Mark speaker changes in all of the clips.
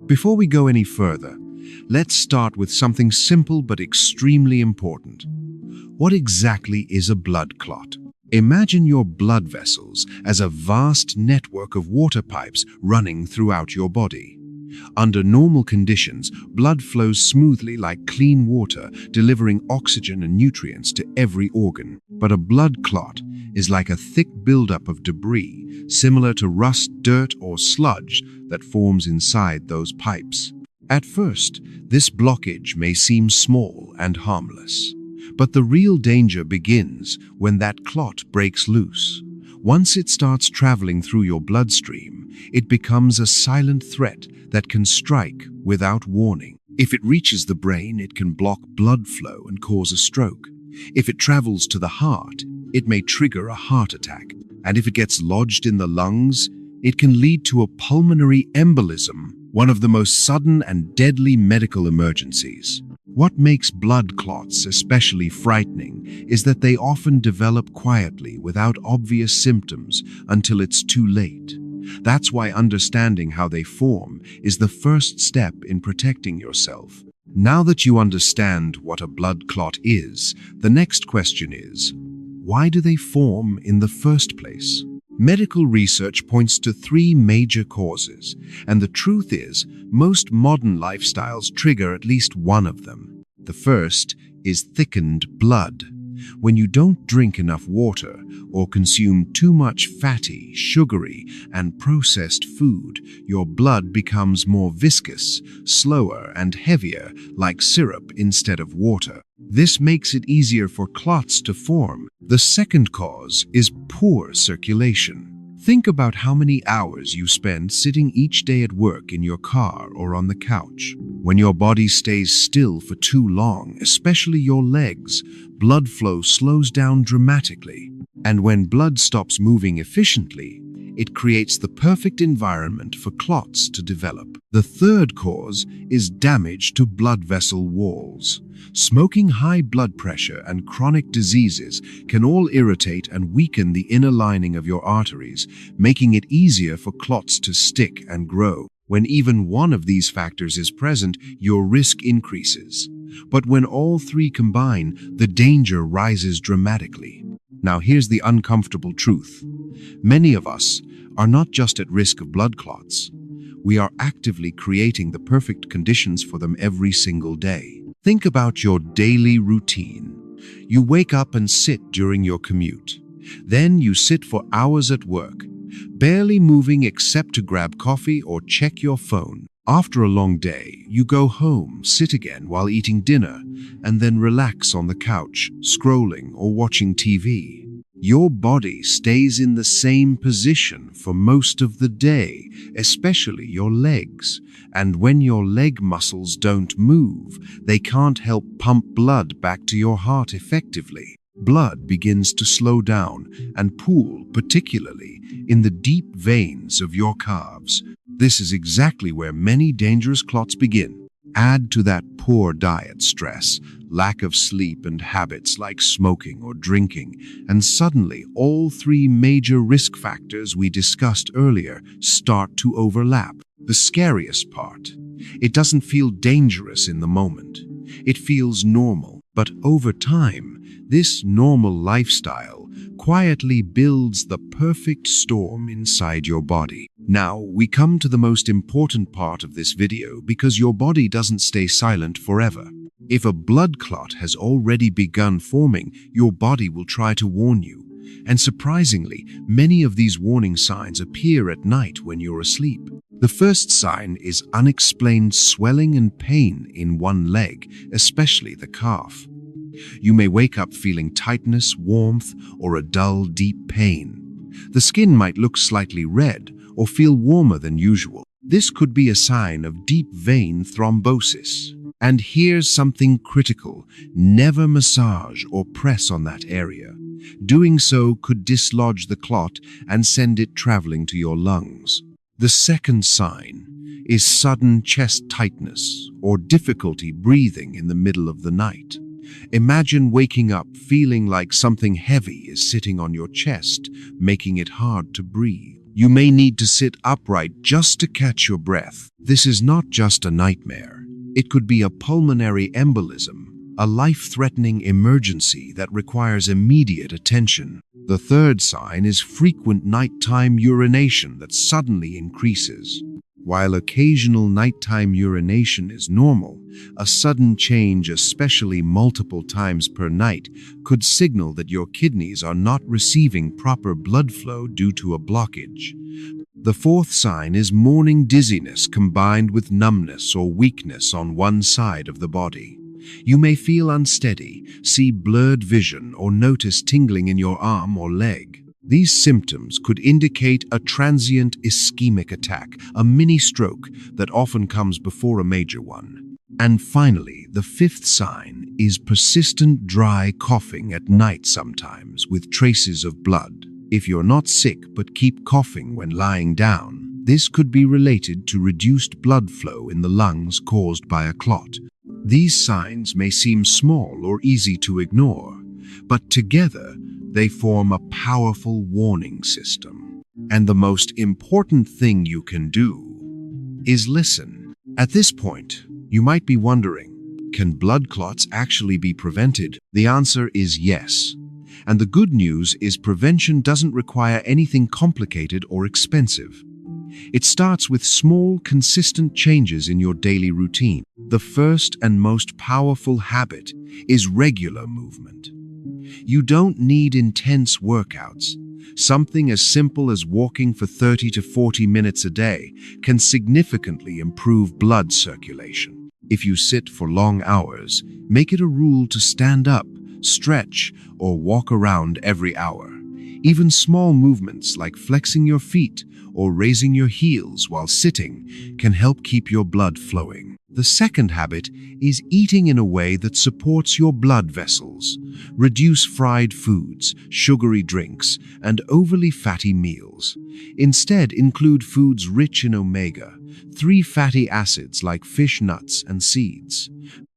Speaker 1: Before we go any further, let's start with something simple but extremely important. What exactly is a blood clot? Imagine your blood vessels as a vast network of water pipes running throughout your body. Under normal conditions, blood flows smoothly like clean water, delivering oxygen and nutrients to every organ. But a blood clot is like a thick buildup of debris, similar to rust, dirt, or sludge that forms inside those pipes. At first, this blockage may seem small and harmless. But the real danger begins when that clot breaks loose. Once it starts traveling through your bloodstream, it becomes a silent threat that can strike without warning. If it reaches the brain, it can block blood flow and cause a stroke. If it travels to the heart, it may trigger a heart attack. And if it gets lodged in the lungs, it can lead to a pulmonary embolism, one of the most sudden and deadly medical emergencies. What makes blood clots especially frightening is that they often develop quietly without obvious symptoms until it's too late. That's why understanding how they form is the first step in protecting yourself. Now that you understand what a blood clot is, the next question is, why do they form in the first place? Medical research points to 3 major causes, and the truth is, most modern lifestyles trigger at least one of them. The first is thickened blood. When you don't drink enough water or consume too much fatty, sugary, and processed food, your blood becomes more viscous, slower, and heavier, like syrup instead of water. This makes it easier for clots to form. The second cause is poor circulation. Think about how many hours you spend sitting each day at work in your car or on the couch. When your body stays still for too long, especially your legs, blood flow slows down dramatically. And when blood stops moving efficiently, it creates the perfect environment for clots to develop. The third cause is damage to blood vessel walls. Smoking, high blood pressure, and chronic diseases can all irritate and weaken the inner lining of your arteries, making it easier for clots to stick and grow. When even one of these factors is present, your risk increases. But when all 3 combine, the danger rises dramatically. Now here's the uncomfortable truth. Many of us are not just at risk of blood clots. We are actively creating the perfect conditions for them every single day. Think about your daily routine. You wake up and sit during your commute. Then you sit for hours at work, barely moving except to grab coffee or check your phone. After a long day, you go home, sit again while eating dinner, and then relax on the couch, scrolling or watching TV. Your body stays in the same position for most of the day, especially your legs. And when your leg muscles don't move, they can't help pump blood back to your heart effectively. Blood begins to slow down and pool, particularly in the deep veins of your calves. This is exactly where many dangerous clots begin. Add to that poor diet, stress, lack of sleep, and habits like smoking or drinking, and suddenly all 3 major risk factors we discussed earlier start to overlap. The scariest part, it doesn't feel dangerous in the moment. It feels normal, but over time, this normal lifestyle quietly builds the perfect storm inside your body. Now, we come to the most important part of this video because your body doesn't stay silent forever. If a blood clot has already begun forming, your body will try to warn you. And surprisingly, many of these warning signs appear at night when you're asleep. The first sign is unexplained swelling and pain in one leg, especially the calf. You may wake up feeling tightness, warmth, or a dull, deep pain. The skin might look slightly red or feel warmer than usual. This could be a sign of deep vein thrombosis. And here's something critical: never massage or press on that area. Doing so could dislodge the clot and send it traveling to your lungs. The second sign is sudden chest tightness or difficulty breathing in the middle of the night. Imagine waking up feeling like something heavy is sitting on your chest, making it hard to breathe. You may need to sit upright just to catch your breath. This is not just a nightmare. It could be a pulmonary embolism, a life-threatening emergency that requires immediate attention. The third sign is frequent nighttime urination that suddenly increases. While occasional nighttime urination is normal, a sudden change, especially multiple times per night, could signal that your kidneys are not receiving proper blood flow due to a blockage. The fourth sign is morning dizziness combined with numbness or weakness on one side of the body. You may feel unsteady, see blurred vision, or notice tingling in your arm or leg. These symptoms could indicate a transient ischemic attack, a mini stroke that often comes before a major one. And finally, the fifth sign is persistent dry coughing at night, sometimes with traces of blood. If you're not sick but keep coughing when lying down, this could be related to reduced blood flow in the lungs caused by a clot. These signs may seem small or easy to ignore, but together they form a powerful warning system. And the most important thing you can do is listen. At this point, you might be wondering, can blood clots actually be prevented? The answer is yes. And the good news is prevention doesn't require anything complicated or expensive. It starts with small, consistent changes in your daily routine. The first and most powerful habit is regular movement. You don't need intense workouts. Something as simple as walking for 30 to 40 minutes a day can significantly improve blood circulation. If you sit for long hours, make it a rule to stand up, stretch, or walk around every hour. Even small movements like flexing your feet or raising your heels while sitting can help keep your blood flowing. The second habit is eating in a way that supports your blood vessels. Reduce fried foods, sugary drinks, and overly fatty meals. Instead, include foods rich in omega-3 fatty acids like fish, nuts, and seeds.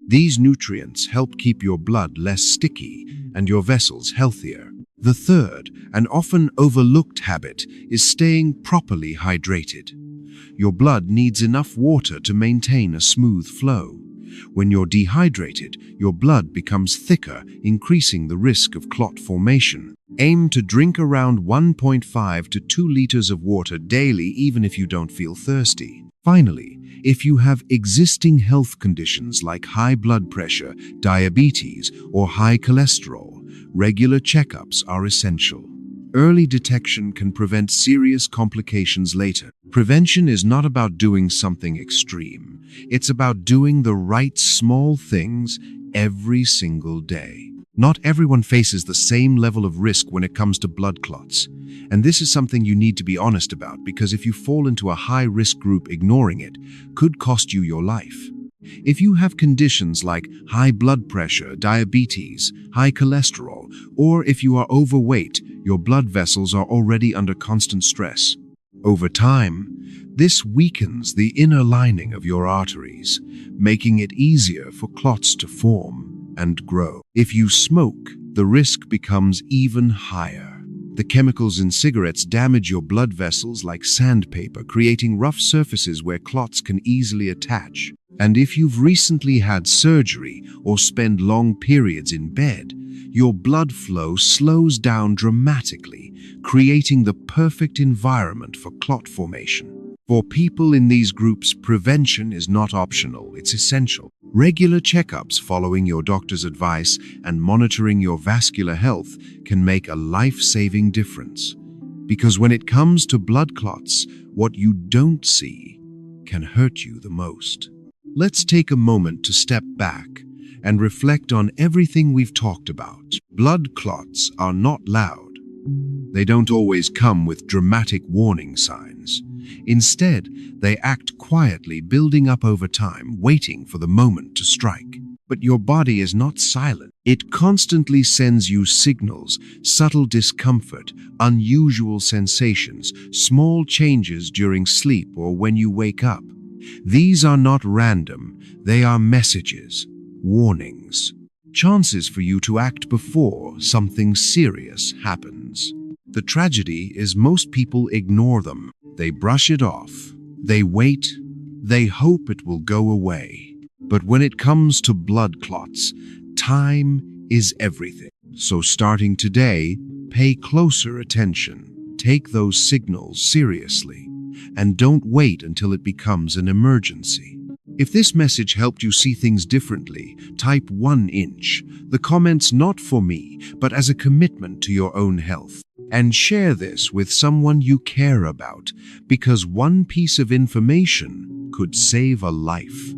Speaker 1: These nutrients help keep your blood less sticky and your vessels healthier. The third, and often overlooked habit, is staying properly hydrated. Your blood needs enough water to maintain a smooth flow. When you're dehydrated, your blood becomes thicker, increasing the risk of clot formation. Aim to drink around 1.5 to 2 liters of water daily, even if you don't feel thirsty. Finally, if you have existing health conditions like high blood pressure, diabetes, or high cholesterol, regular checkups are essential. Early detection can prevent serious complications later. Prevention is not about doing something extreme. It's about doing the right small things every single day. Not everyone faces the same level of risk when it comes to blood clots. And this is something you need to be honest about, because if you fall into a high-risk group, ignoring it could cost you your life. If you have conditions like high blood pressure, diabetes, high cholesterol, or if you are overweight, your blood vessels are already under constant stress. Over time, this weakens the inner lining of your arteries, making it easier for clots to form and grow. If you smoke, the risk becomes even higher. The chemicals in cigarettes damage your blood vessels like sandpaper, creating rough surfaces where clots can easily attach. And if you've recently had surgery or spend long periods in bed, your blood flow slows down dramatically, creating the perfect environment for clot formation. For people in these groups, prevention is not optional, it's essential. Regular checkups following your doctor's advice and monitoring your vascular health can make a life-saving difference. Because when it comes to blood clots, what you don't see can hurt you the most. Let's take a moment to step back and reflect on everything we've talked about. Blood clots are not loud. They don't always come with dramatic warning signs. Instead, they act quietly, building up over time, waiting for the moment to strike. But your body is not silent. It constantly sends you signals, subtle discomfort, unusual sensations, small changes during sleep or when you wake up. These are not random, they are messages, warnings, chances for you to act before something serious happens. The tragedy is most people ignore them. They brush it off. They wait. They hope it will go away. But when it comes to blood clots, time is everything. So starting today, pay closer attention. Take those signals seriously. And don't wait until it becomes an emergency. If this message helped you see things differently, type 1 inch. The comment's not for me, but as a commitment to your own health. And share this with someone you care about, because one piece of information could save a life.